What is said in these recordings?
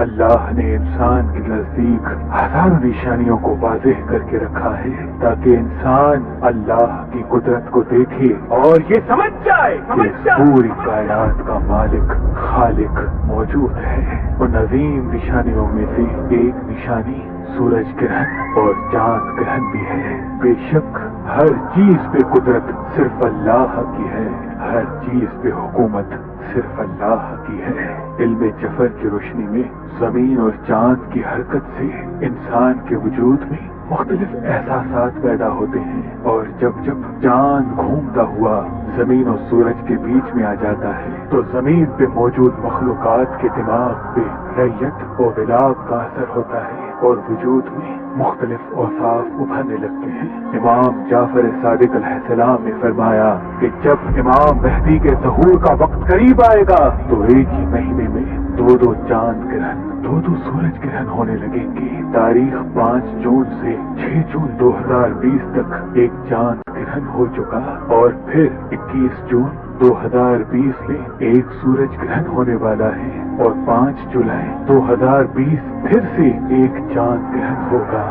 اللہ نے انسان کے نزدیک ہزاروں نشانیوں کو واضح کر کے رکھا ہے تاکہ انسان اللہ کی قدرت کو دیکھے اور یہ سمجھ جائے کہ پوری کائنات کا مالک خالق موجود ہے۔ ان عظیم نشانیوں میں سے ایک نشانی سورج گرہن اور چاند گرہن بھی ہے۔ بے شک ہر چیز پہ قدرت صرف اللہ کی ہے، ہر چیز پہ حکومت صرف اللہ کی ہے۔ علم جفر کی روشنی میں زمین اور چاند کی حرکت سے انسان کے وجود میں مختلف احساسات پیدا ہوتے ہیں، اور جب جب چاند گھومتا ہوا زمین اور سورج کے بیچ میں آ جاتا ہے تو زمین پہ موجود مخلوقات کے دماغ پہ ریت و غلاب کا اثر ہوتا ہے اور وجود میں مختلف اوصاف ابھرنے لگتے ہیں۔ امام جعفر صادق علیہ السلام نے فرمایا کہ جب امام مہدی کے ظہور کا وقت قریب آئے گا تو ایک ہی مہینے میں دو چاند گرہن، دو سورج گرہن ہونے لگیں گے۔ تاریخ 5 جون سے 6 جون 2020 تک ایک چاند گرہن ہو چکا اور پھر 21 جون 2020 میں ایک سورج گرہن ہونے والا ہے اور 5 جولائی 2020 پھر سے ایک چاند گرہن ہوگا۔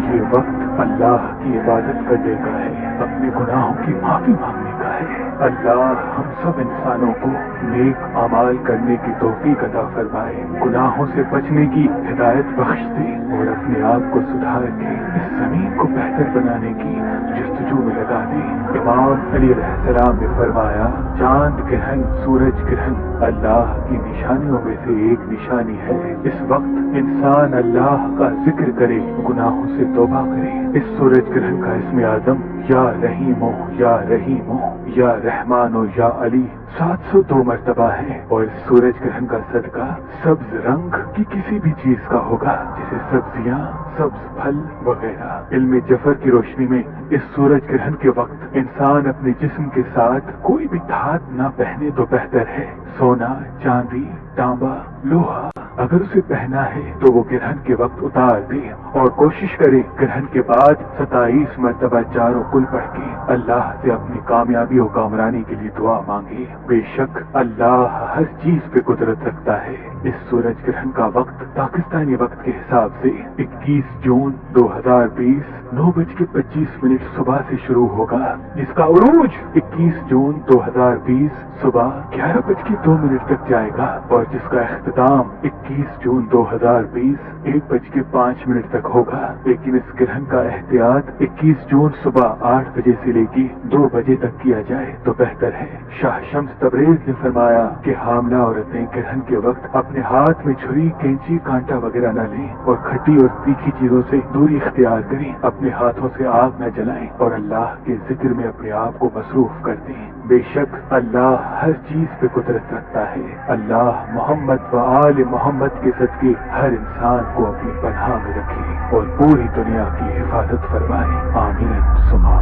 یہ وقت اللہ کی عبادت کرنے کا ہے، اپنے گناہوں کی معافی مانگنے کا ہے۔ اللہ ہم سب انسانوں کو نیک اعمال کرنے کی توفیق عطا فرمائے، گناہوں سے بچنے کی ہدایت بخش دے اور اپنے آپ کو سدھار کے اس زمین کو بہتر بنانے کی جستجو میں لگا دے۔ امام علی علیہ السلام نے فرمایا چاند گرہن، سورج گرہن اللہ کی نشانیوں میں سے ایک نشانی ہے۔ اس وقت انسان اللہ کا ذکر کرے، گناہوں سے توبہ کرے۔ اس سورج گرہن کا اسم اعظم یا رحیم ہو یا رحیم ہو یا رحمان ہو یا علی 702 مرتبہ ہے، اور اس سورج گرہن کا صدقہ سبز رنگ کی کسی بھی چیز کا ہوگا جیسے سبزیاں، سبز پھل وغیرہ۔ علم جفر کی روشنی میں اس سورج گرہن کے وقت انسان اپنے جسم کے ساتھ کوئی بھی دھات نہ پہنے تو بہتر ہے۔ سونا، چاندی، تانبا، لوہا اگر اسے پہنا ہے تو وہ گرہن کے وقت اتار دے اور کوشش کرے گرہن کے بعد 27 مرتبہ چاروں کل پڑھ کے اللہ سے اپنی کامیابی و کامرانی کے لیے دعا مانگے۔ بے شک اللہ ہر چیز پہ قدرت رکھتا ہے۔ اس سورج گرہن کا وقت پاکستانی وقت کے حساب سے 21 جون 2020 9:25 صبح سے شروع ہوگا، جس کا عروج 21 جون 2020 صبح 11:02 تک جائے گا اور جس کا اختتام 21 جون 2020 1:05 تک ہوگا۔ لیکن اس گرہن کا احتیاط 21 جون صبح 8 بجے سے لے کے 2 بجے تک کیا جائے تو بہتر ہے۔ شاہ شمس تبریز نے فرمایا کہ حاملہ عورتیں گرہن کے وقت اپنے ہاتھ میں چھری، کینچی، کانٹا وغیرہ نہ لیں اور کھٹی اور تیکھی چیزوں سے دوری اختیار کریں، اپنے ہاتھوں سے آگ نہ جلائیں اور اللہ کے ذکر میں اپنے آپ کو مصروف کر دیں۔ بے شک اللہ ہر چیز پہ قدرت رکھتا ہے۔ اللہ محمد و آل محمد کے صدقے ہر انسان کو اپنی پناہ میں رکھے اور پوری دنیا کی حفاظت فرمائے، آمین ثم آمین۔